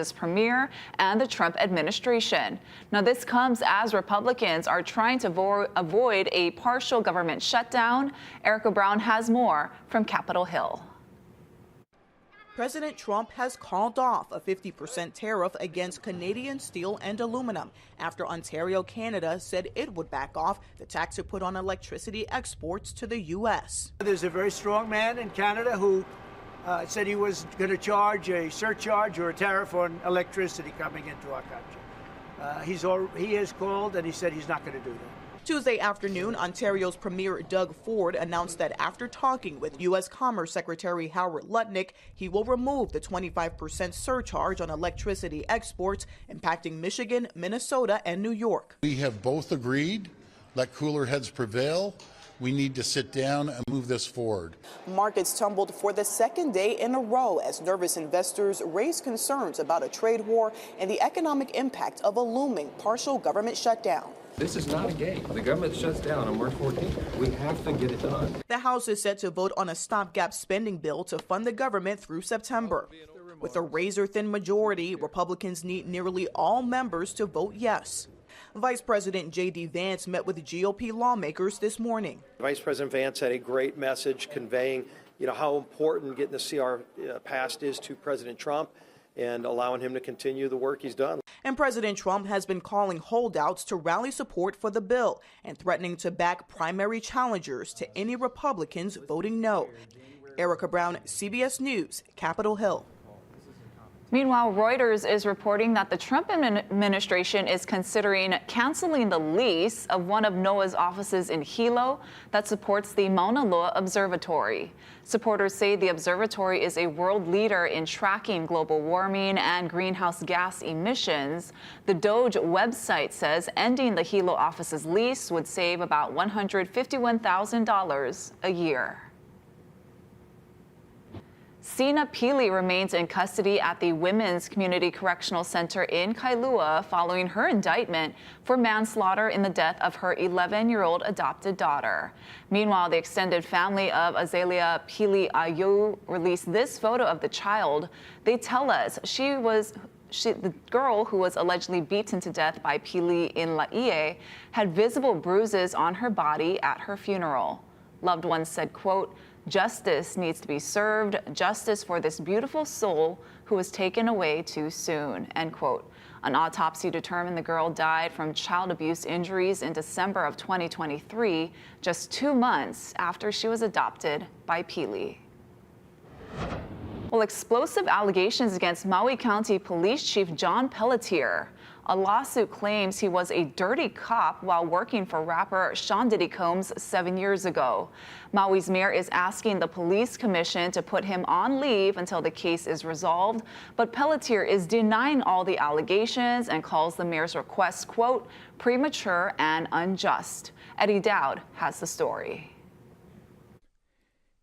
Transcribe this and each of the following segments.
premier and the Trump administration. Now, this comes as Republicans are trying to avoid a partial government shutdown. Erica Brown has more from Capitol Hill. President Trump has called off a 50% tariff against Canadian steel and aluminum after Ontario, Canada said it would back off the tax it put on electricity exports to the U.S. There's a very strong man in Canada who said he was going to charge a surcharge or a tariff on electricity coming into our country. He has called and he said he's not going to do that. Tuesday afternoon, Ontario's Premier Doug Ford announced that after talking with U.S. Commerce Secretary Howard Lutnick, he will remove the 25% surcharge on electricity exports impacting Michigan, Minnesota, and New York. We have both agreed, let cooler heads prevail. We need to sit down and move this forward. Markets tumbled for the second day in a row as nervous investors raised concerns about a trade war and the economic impact of a looming partial government shutdown. This is not a game. The government shuts down on March 14th. We have to get it done. The House is set to vote on a stopgap spending bill to fund the government through September. With a razor-thin majority, Republicans need nearly all members to vote yes. Vice President J.D. Vance met with GOP lawmakers this morning. Vice President Vance had a great message conveying, how important getting the CR passed is to President Trump and allowing him to continue the work he's done. And President Trump has been calling holdouts to rally support for the bill and threatening to back primary challengers to any Republicans voting no. Erica Brown, CBS News, Capitol Hill. Meanwhile, Reuters is reporting that the Trump administration is considering canceling the lease of one of NOAA's offices in Hilo that supports the Mauna Loa Observatory. Supporters say the observatory is a world leader in tracking global warming and greenhouse gas emissions. The Doge website says ending the Hilo office's lease would save about $151,000 a year. Sina Pili remains in custody at the Women's Community Correctional Center in Kilauea following her indictment for manslaughter in the death of her 11-year-old adopted daughter. Meanwhile, the extended family of Azalea Pili Ayu released this photo of the child. They tell us the girl who was allegedly beaten to death by Pili in Laie had visible bruises on her body at her funeral. Loved ones said, quote, "Justice needs to be served, justice for this beautiful soul who was taken away too soon," end quote. An autopsy determined the girl died from child abuse injuries in December of 2023, just 2 months after she was adopted by Pili. Well, explosive allegations against Maui County Police Chief John Pelletier. A lawsuit claims he was a dirty cop while working for rapper Sean Diddy Combs 7 years ago. Maui's mayor is asking the police commission to put him on leave until the case is resolved, but Pelletier is denying all the allegations and calls the mayor's request, quote, premature and unjust. Eddie Dowd has the story.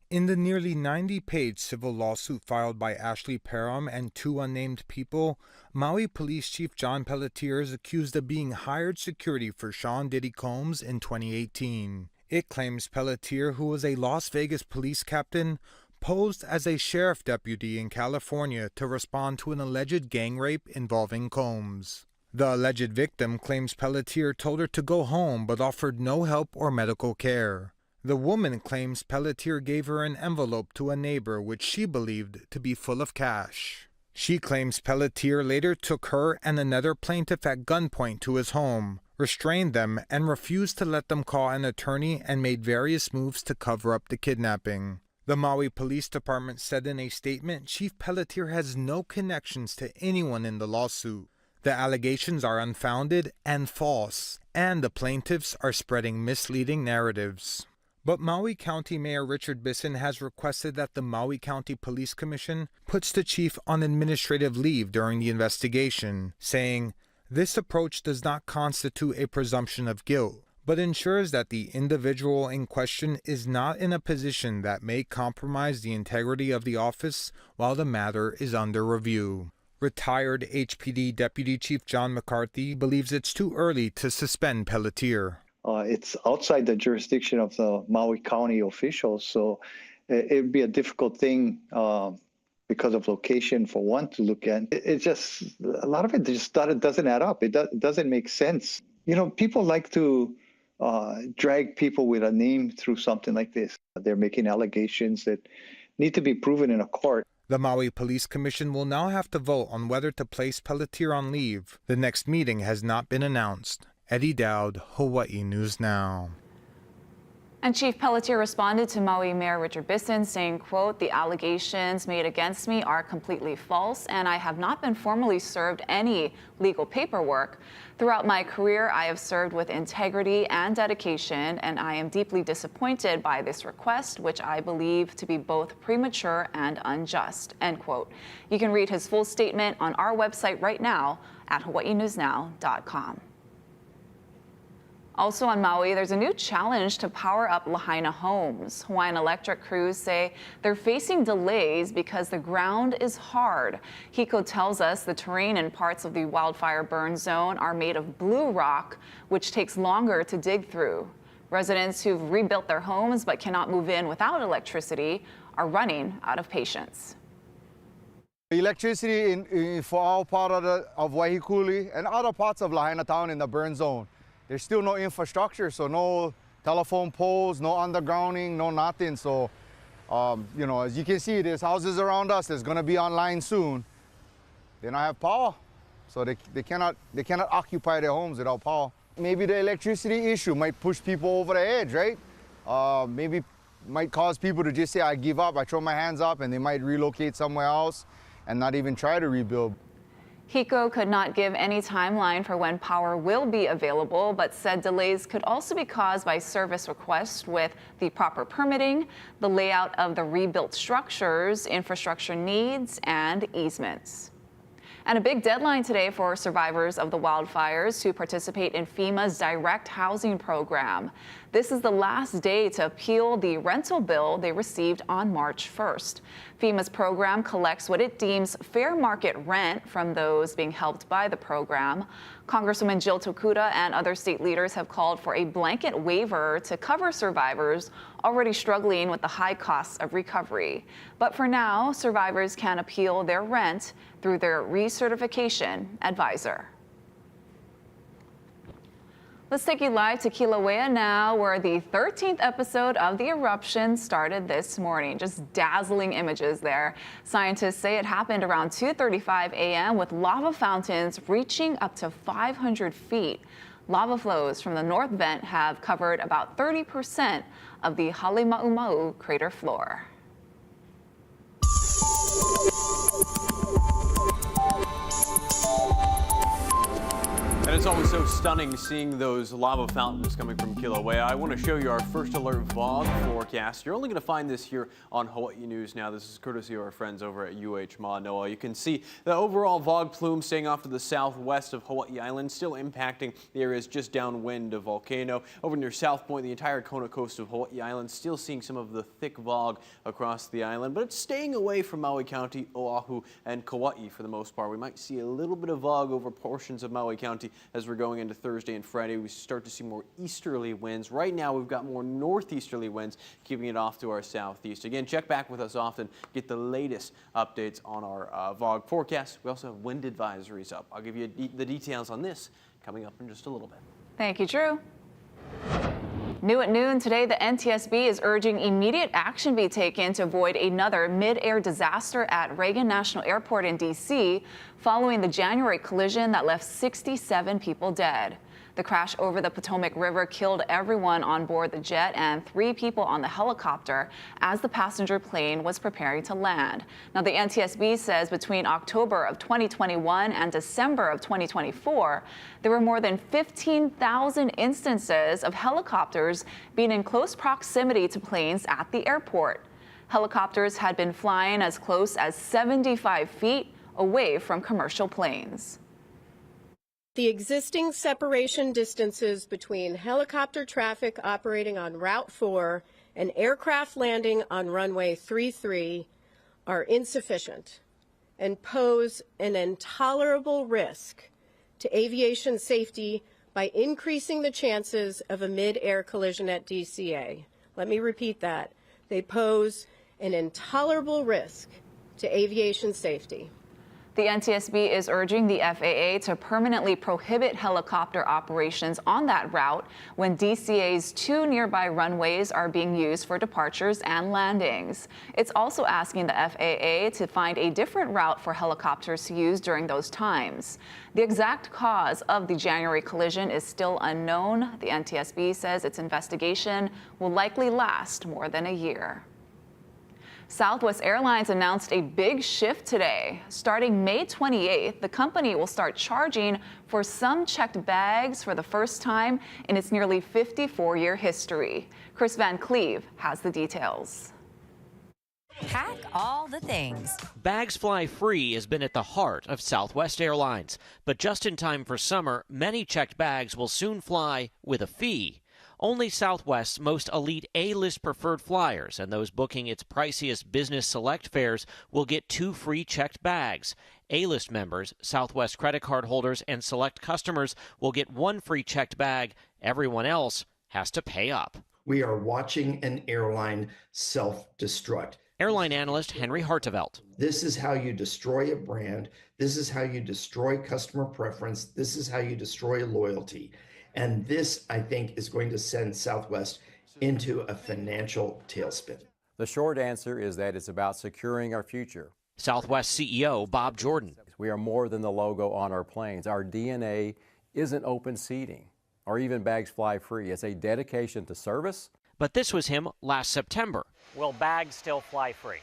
In the nearly 90-page civil lawsuit filed by Ashley Parham and 2 unnamed people, Maui Police Chief John Pelletier is accused of being hired security for Sean Diddy Combs in 2018. It claims Pelletier, who was a Las Vegas police captain, posed as a sheriff deputy in California to respond to an alleged gang rape involving Combs. The alleged victim claims Pelletier told her to go home but offered no help or medical care. The woman claims Pelletier gave her an envelope to a neighbor which she believed to be full of cash. She claims Pelletier later took her and another plaintiff at gunpoint to his home, restrained them, and refused to let them call an attorney and made various moves to cover up the kidnapping. The Maui Police Department said in a statement Chief Pelletier has no connections to anyone in the lawsuit. The allegations are unfounded and false, and the plaintiffs are spreading misleading narratives. But Maui County Mayor Richard Bisson has requested that the Maui County Police Commission puts the chief on administrative leave during the investigation, saying, "This approach does not constitute a presumption of guilt, but ensures that the individual in question is not in a position that may compromise the integrity of the office while the matter is under review." Retired HPD Deputy Chief John McCarthy believes it's too early to suspend Pelletier. It's outside the jurisdiction of the Maui County officials, so it'd be a difficult thing because of location for one to look at. It's just, a lot of it just doesn't add up. It doesn't make sense. You know, people like to drag people with a name through something like this. They're making allegations that need to be proven in a court. The Maui Police Commission will now have to vote on whether to place Pelletier on leave. The next meeting has not been announced. Eddie Dowd, Hawaii News Now. And Chief Pelletier responded to Maui Mayor Richard Bisson saying, quote, "The allegations made against me are completely false and I have not been formally served any legal paperwork. Throughout my career, I have served with integrity and dedication, and I am deeply disappointed by this request, which I believe to be both premature and unjust," end quote. You can read his full statement on our website right now at hawaiinewsnow.com. Also on Maui, there's a new challenge to power up Lahaina homes. Hawaiian Electric crews say they're facing delays because the ground is hard. HECO tells us the terrain in parts of the wildfire burn zone are made of blue rock, which takes longer to dig through. Residents who've rebuilt their homes but cannot move in without electricity are running out of patience. Electricity for our part of Waiakuli and other parts of Lahaina town in the burn zone. There's still no infrastructure, so no telephone poles, no undergrounding, no nothing. So, you know, as you can see, there's houses around us that's going to be online soon. They don't have power, so they cannot occupy their homes without power. Maybe the electricity issue might push people over the edge, right? Maybe might cause people to just say, "I give up, I throw my hands up," and they might relocate somewhere else and not even try to rebuild. HECO could not give any timeline for when power will be available, but said delays could also be caused by service requests with the proper permitting, the layout of the rebuilt structures, infrastructure needs, and easements. And a big deadline today for survivors of the wildfires who participate in FEMA's direct housing program. This is the last day to appeal the rental bill they received on March 1st. FEMA's program collects what it deems fair market rent from those being helped by the program. Congresswoman Jill Tokuda and other state leaders have called for a blanket waiver to cover survivors already struggling with the high costs of recovery. But for now, survivors can appeal their rent through their recertification advisor. Let's take you live to Kilauea now, where the 13th episode of the eruption started this morning. Just dazzling images there. Scientists say it happened around 2:35 a.m. with lava fountains reaching up to 500 feet. Lava flows from the north vent have covered about 30% of the Halemaumau crater floor. And it's always so stunning seeing those lava fountains coming from Kilauea. I want to show you our first alert VOG forecast. You're only going to find this here on Hawaii News Now. This is courtesy of our friends over at NOAA. You can see the overall VOG plume staying off to the southwest of Hawaii Island, still impacting the areas just downwind of Volcano. Over near South Point, the entire Kona coast of Hawaii Island, still seeing some of the thick VOG across the island, but it's staying away from Maui County, Oahu, and Kauai for the most part. We might see a little bit of VOG over portions of Maui County as we're going into Thursday and Friday. We start to see more easterly winds. Right now, we've got more northeasterly winds, keeping it off to our southeast. Again, check back with us often, get the latest updates on our VOG forecast. We also have wind advisories up. I'll give you the details on this coming up in just a little bit. Thank you, Drew. New at noon today, the NTSB is urging immediate action be taken to avoid another mid-air disaster at Reagan National Airport in D.C. following the January collision that left 67 people dead. The crash over the Potomac River killed everyone on board the jet and 3 people on the helicopter as the passenger plane was preparing to land. Now, the NTSB says between October of 2021 and December of 2024, there were more than 15,000 instances of helicopters being in close proximity to planes at the airport. Helicopters had been flying as close as 75 feet away from commercial planes. The existing separation distances between helicopter traffic operating on Route 4 and aircraft landing on runway 33 are insufficient and pose an intolerable risk to aviation safety by increasing the chances of a mid-air collision at DCA. Let me repeat that. They pose an intolerable risk to aviation safety. The NTSB is urging the FAA to permanently prohibit helicopter operations on that route when DCA's 2 nearby runways are being used for departures and landings. It's also asking the FAA to find a different route for helicopters to use during those times. The exact cause of the January collision is still unknown. The NTSB says its investigation will likely last more than a year. Southwest Airlines announced a big shift today. Starting May 28th, the company will start charging for some checked bags for the first time in its nearly 54-year history. Chris Van Cleve has the details. Pack all the things. Bags fly free has been at the heart of Southwest Airlines. But just in time for summer, many checked bags will soon fly with a fee. Only Southwest's most elite A-list preferred flyers and those booking its priciest business select fares will get 2 free checked bags. A-list members, Southwest credit card holders, and select customers will get 1 free checked bag. Everyone else has to pay up. We are watching an airline self-destruct. Airline analyst Henry Hartevelt. This is how you destroy a brand. This is how you destroy customer preference. This is how you destroy loyalty. And this, I think, is going to send Southwest into a financial tailspin. The short answer is that it's about securing our future. Southwest CEO Bob Jordan. We are more than the logo on our planes. Our DNA isn't open seating or even bags fly free. It's a dedication to service. But this was him last September. Will bags still fly free?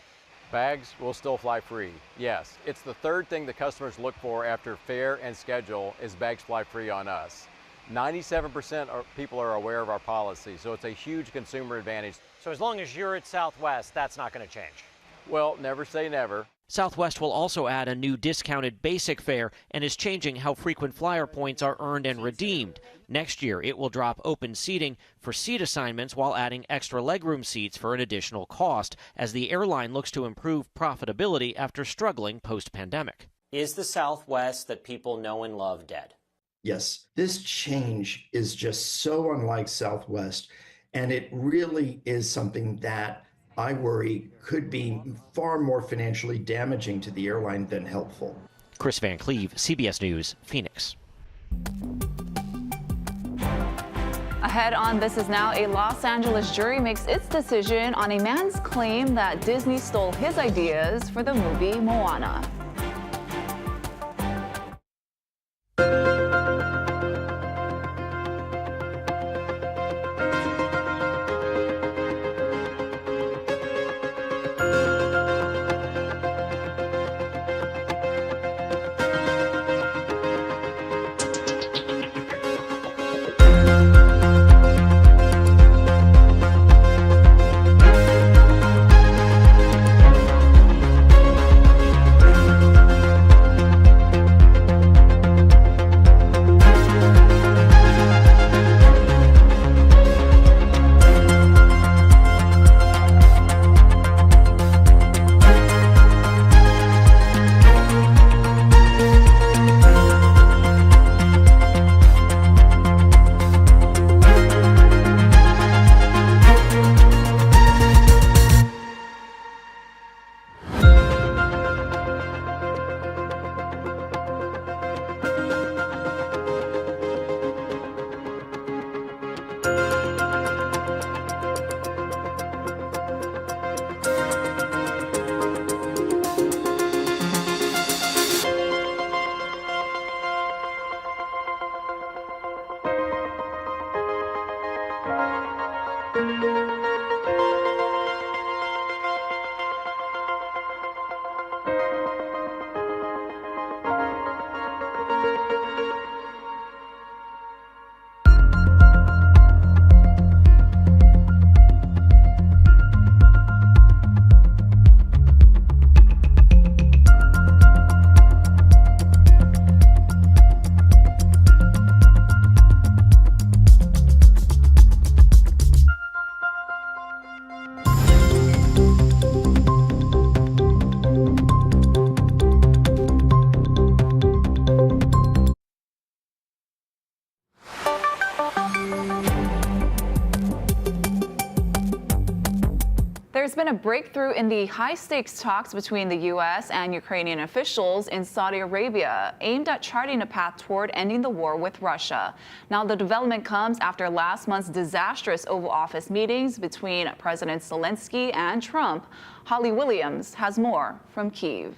Bags will still fly free, yes. It's the third thing the customers look for after fare and schedule is bags fly free on us. 97% of people are aware of our policy, so it's a huge consumer advantage. So as long as you're at Southwest, that's not going to change? Well, never say never. Southwest will also add a new discounted basic fare and is changing how frequent flyer points are earned and redeemed. Next year, it will drop open seating for seat assignments while adding extra legroom seats for an additional cost as the airline looks to improve profitability after struggling post-pandemic. Is the Southwest that people know and love dead? Yes, this change is just so unlike Southwest, and it really is something that I worry could be far more financially damaging to the airline than helpful. Chris Van Cleve, CBS News, Phoenix. Ahead on This Is Now, a Los Angeles jury makes its decision on a man's claim that Disney stole his ideas for the movie Moana. been a breakthrough in the high-stakes talks between the U.S. and Ukrainian officials in Saudi Arabia, aimed at charting a path toward ending the war with Russia. Now, the development comes after last month's disastrous Oval Office meetings between President Zelensky and Trump. Holly Williams has more from Kyiv.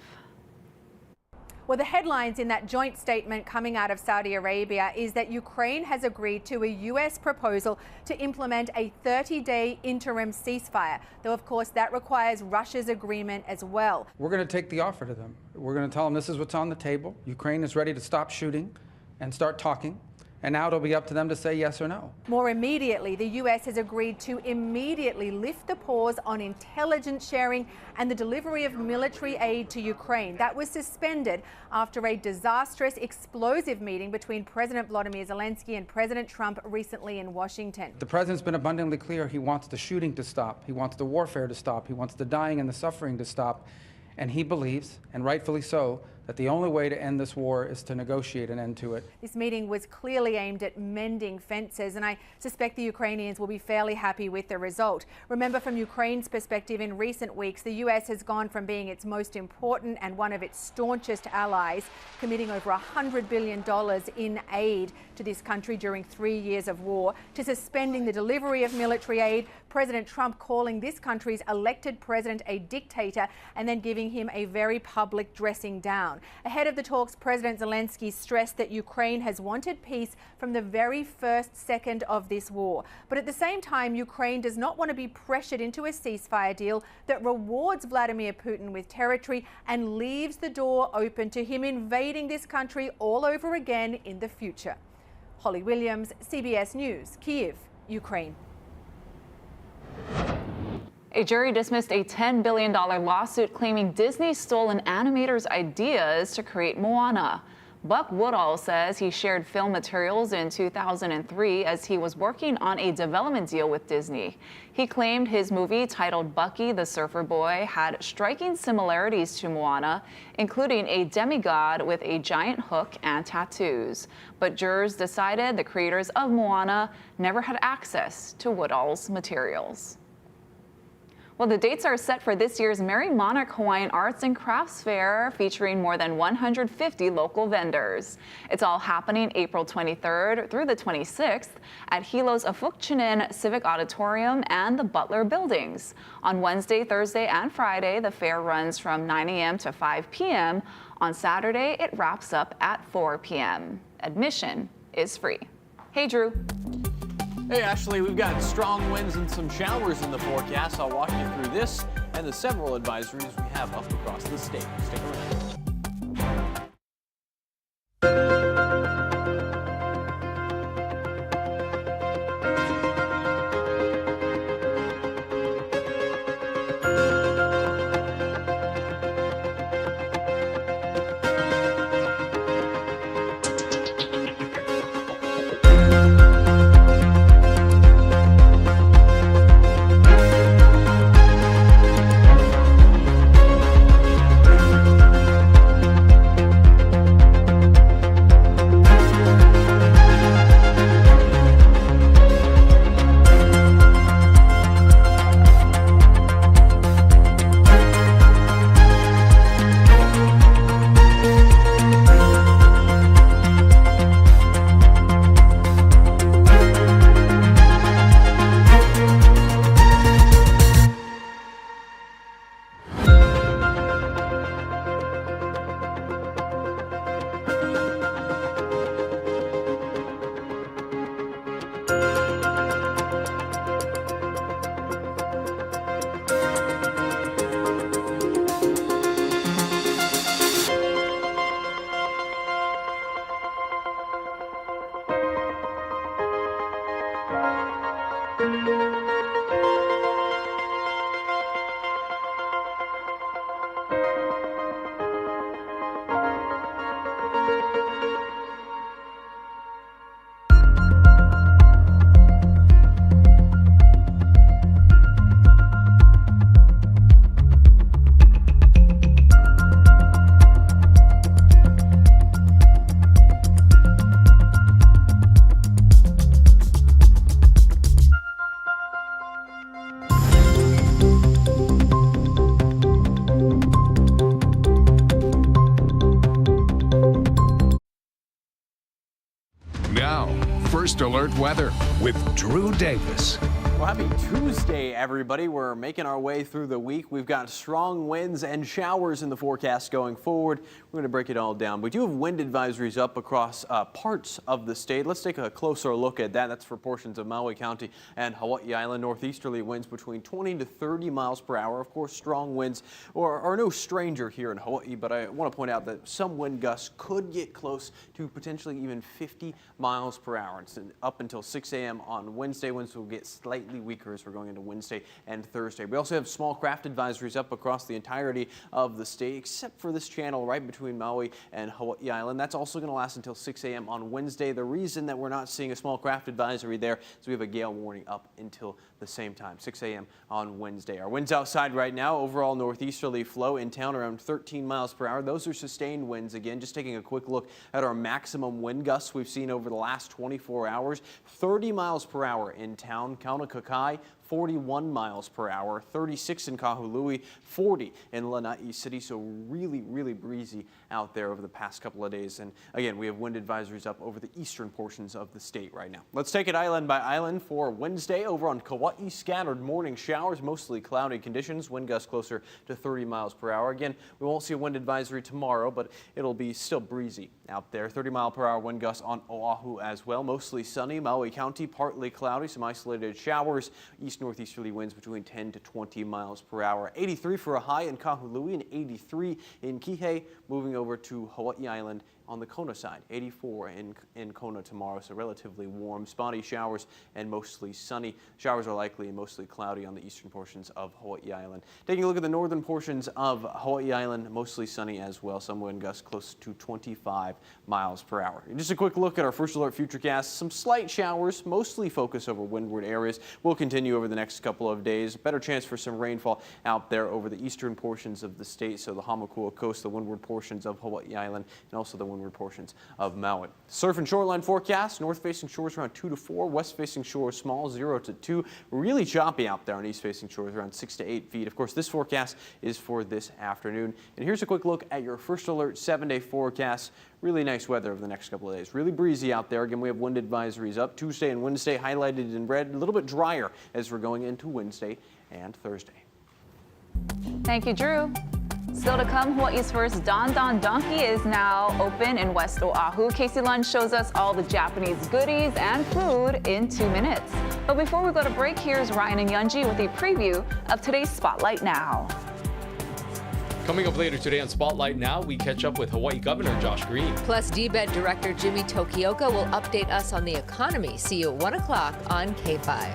Well, the headlines in that joint statement coming out of Saudi Arabia is that Ukraine has agreed to a U.S. proposal to implement a 30-day interim ceasefire, though, of course, that requires Russia's agreement as well. We're going to take the offer to them. We're going to tell them this is what's on the table. Ukraine is ready to stop shooting and start talking. And now it'll be up to them to say yes or no. More immediately, the U.S. has agreed to immediately lift the pause on intelligence sharing and the delivery of military aid to Ukraine. That was suspended after a disastrous, explosive meeting between President Volodymyr Zelensky and President Trump recently in Washington. The president's been abundantly clear he wants the shooting to stop. He wants the warfare to stop. He wants the dying and the suffering to stop. And he believes, and rightfully so, that the only way to end this war is to negotiate an end to it. This meeting was clearly aimed at mending fences, and I suspect the Ukrainians will be fairly happy with the result. Remember, from Ukraine's perspective, in recent weeks, the U.S. has gone from being its most important and one of its staunchest allies, committing over $100 billion in aid to this country during 3 years of war, to suspending the delivery of military aid, President Trump calling this country's elected president a dictator, and then giving him a very public dressing down. Ahead of the talks, President Zelensky stressed that Ukraine has wanted peace from the very first second of this war. But at the same time, Ukraine does not want to be pressured into a ceasefire deal that rewards Vladimir Putin with territory and leaves the door open to him invading this country all over again in the future. Holly Williams, CBS News, Kyiv, Ukraine. A jury dismissed a $10 billion lawsuit claiming Disney stole an animator's ideas to create Moana. Buck Woodall says he shared film materials in 2003 as he was working on a development deal with Disney. He claimed his movie, titled Bucky the Surfer Boy, had striking similarities to Moana, including a demigod with a giant hook and tattoos. But jurors decided the creators of Moana never had access to Woodall's materials. Well, the dates are set for this year's Merry Monarch Hawaiian Arts and Crafts Fair, featuring more than 150 local vendors. It's all happening April 23rd through the 26th at Hilo's Afukchinen Civic Auditorium and the Butler Buildings. On Wednesday, Thursday, and Friday, the fair runs from 9 a.m. to 5 p.m. On Saturday, it wraps up at 4 p.m. Admission is free. Hey, Drew. Hey, Ashley, we've got strong winds and some showers in the forecast. I'll walk you through this and the several advisories we have up across the state. Stick around. First Alert Weather with Drew Davis. Well, happy Tuesday, everybody. We're making our way through the week. We've got strong winds and showers in the forecast going forward. We're going to break it all down. We do have wind advisories up across parts of the state. Let's take a closer look at that. That's for portions of Maui County and Hawaii Island. Northeasterly winds between 20 to 30 miles per hour. Of course, strong winds are no stranger here in Hawaii, but I want to point out that some wind gusts could get close to potentially even 50 miles per hour. It's up until 6 a.m. on Wednesday. Winds will get slightly weaker as we're going into Wednesday and Thursday. We also have small craft advisories up across the entirety of the state, except for this channel right between Maui and Hawaii Island. That's also going to last until 6 a.m. on Wednesday. The reason that we're not seeing a small craft advisory there is we have a gale warning up until the same time, 6 a.m. on Wednesday. Our winds outside right now, overall northeasterly flow in town around 13 miles per hour. Those are sustained winds. Again, just taking a quick look at our maximum wind gusts we've seen over the last 24 hours, 30 miles per hour in town. Kaunakakai, 41 miles per hour, 36 in Kahului, 40 in Lanai City. So really, really breezy out there over the past couple of days. And again, we have wind advisories up over the eastern portions of the state right now. Let's take it island by island for Wednesday. Over on Kauai, scattered morning showers, mostly cloudy conditions, wind gusts closer to 30 miles per hour. Again, we won't see a wind advisory tomorrow, but it'll be still breezy out there. 30 mile per hour wind gusts on Oahu as well. Mostly sunny. Maui County, partly cloudy, some isolated showers. East-northeasterly winds between 10 to 20 miles per hour. 83 for a high in Kahului and 83 in Kihei. Moving over to Hawaii Island on the Kona side, 84 in Kona tomorrow, so relatively warm. Spotty showers and mostly sunny. Showers are likely and mostly cloudy on the eastern portions of Hawaii Island. Taking a look at the northern portions of Hawaii Island, mostly sunny as well. Some wind gusts close to 25 miles per hour. And just a quick look at our first alert futurecast. Some slight showers, mostly focus over windward areas, will continue over the next couple of days. Better chance for some rainfall out there over the eastern portions of the state, so the Hamakua coast, the windward portions of Hawaii Island, and also the windward portions of Maui. Surf and shoreline forecast, north-facing shores around 2 to 4, west-facing shores small, 0 to 2. Really choppy out there on east-facing shores around 6 to 8 feet. Of course, this forecast is for this afternoon. And here's a quick look at your first alert 7-day forecast. Really nice weather over the next couple of days. Really breezy out there. Again, we have wind advisories up Tuesday and Wednesday highlighted in red. A little bit drier as we're going into Wednesday and Thursday. Thank you, Drew. Still to come, Hawaii's first Don Donki is now open in West Oahu. Casey Lunn shows us all the Japanese goodies and food in 2 minutes. But before we go to break, here's Ryan and Yunji with a preview of today's Spotlight Now. Coming up later today on Spotlight Now, we catch up with Hawaii Governor Josh Green. Plus, DBED Director Jimmy Tokioka will update us on the economy. See you at 1 o'clock on K5.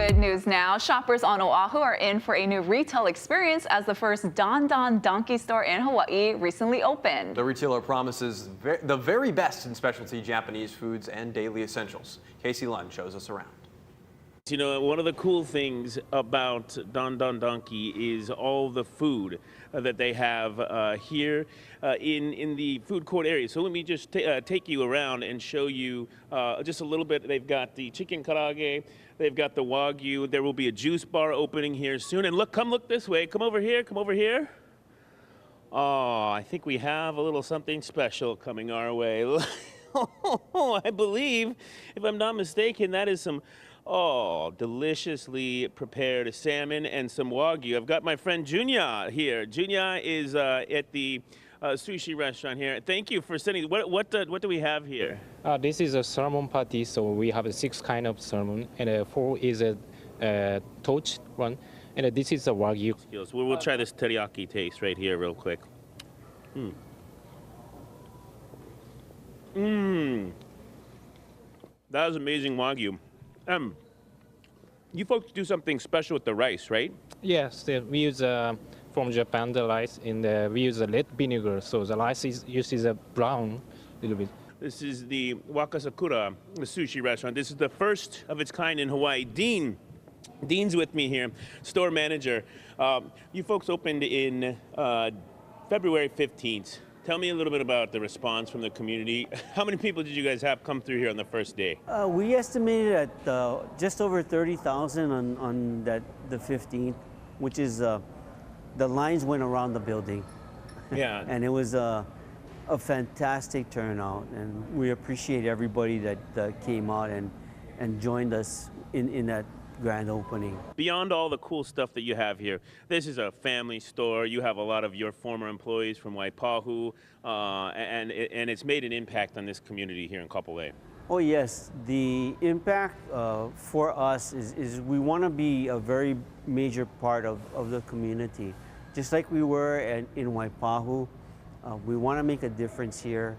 Good news now. Shoppers on Oahu are in for a new retail experience as the first Don Donki store in Hawaii recently opened. The retailer promises the very best in specialty Japanese foods and daily essentials. Casey Lund shows us around. You know, one of the cool things about Don Donki is all the food that they have here in the food court area. So let me just take you around and show you just a little bit. They've got the chicken karaage, they've got the wagyu. There will be a juice bar opening here soon. And look, come look this way. Come over here. Come over here. Oh, I think we have a little something special coming our way. I believe, if I'm not mistaken, that is some deliciously prepared salmon and some wagyu. I've got my friend Junya here. Junya is at the sushi restaurant here. Thank you for sending. What do we have here? This is a salmon patty, so we have 6 kind of salmon, and 4 is a torch one, and this is a wagyu. We'll try this teriyaki taste right here real quick. That was amazing wagyu. You folks do something special with the rice, right? Yes, we use from Japan the rice, and we use a red vinegar, so the rice uses a brown little bit. This is the Wakasakura, the sushi restaurant. This is the first of its kind in Hawaii. Dean's with me here, store manager. You folks opened in February 15th. Tell me a little bit about the response from the community. How many people did you guys have come through here on the first day? We estimated at just over 30,000 on the 15th, which is the lines went around the building. Yeah. And it was a fantastic turnout, and we appreciate everybody that came out and joined us in that grand opening. Beyond all the cool stuff that you have here, this is a family store. You have a lot of your former employees from Waipahu, and it's made an impact on this community here in Kapolei. Oh yes, the impact for us is we want to be a very major part of the community. Just like we were in Waipahu, we want to make a difference here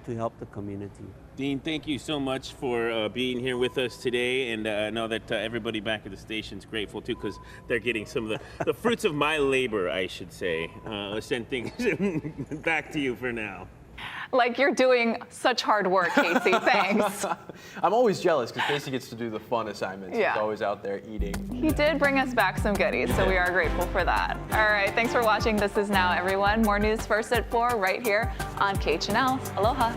to help the community. Dean, thank you so much for being here with us today, and I know that everybody back at the station's grateful too, because they're getting some of the fruits of my labor, I should say. I'll send things back to you for now. Like you're doing such hard work, Casey. Thanks. I'm always jealous because Casey gets to do the fun assignments. Yeah. He's always out there eating. He did bring us back some goodies, so we are grateful for that. All right, thanks for watching This Is Now, everyone. More news first at 4 right here on KHNL. Aloha.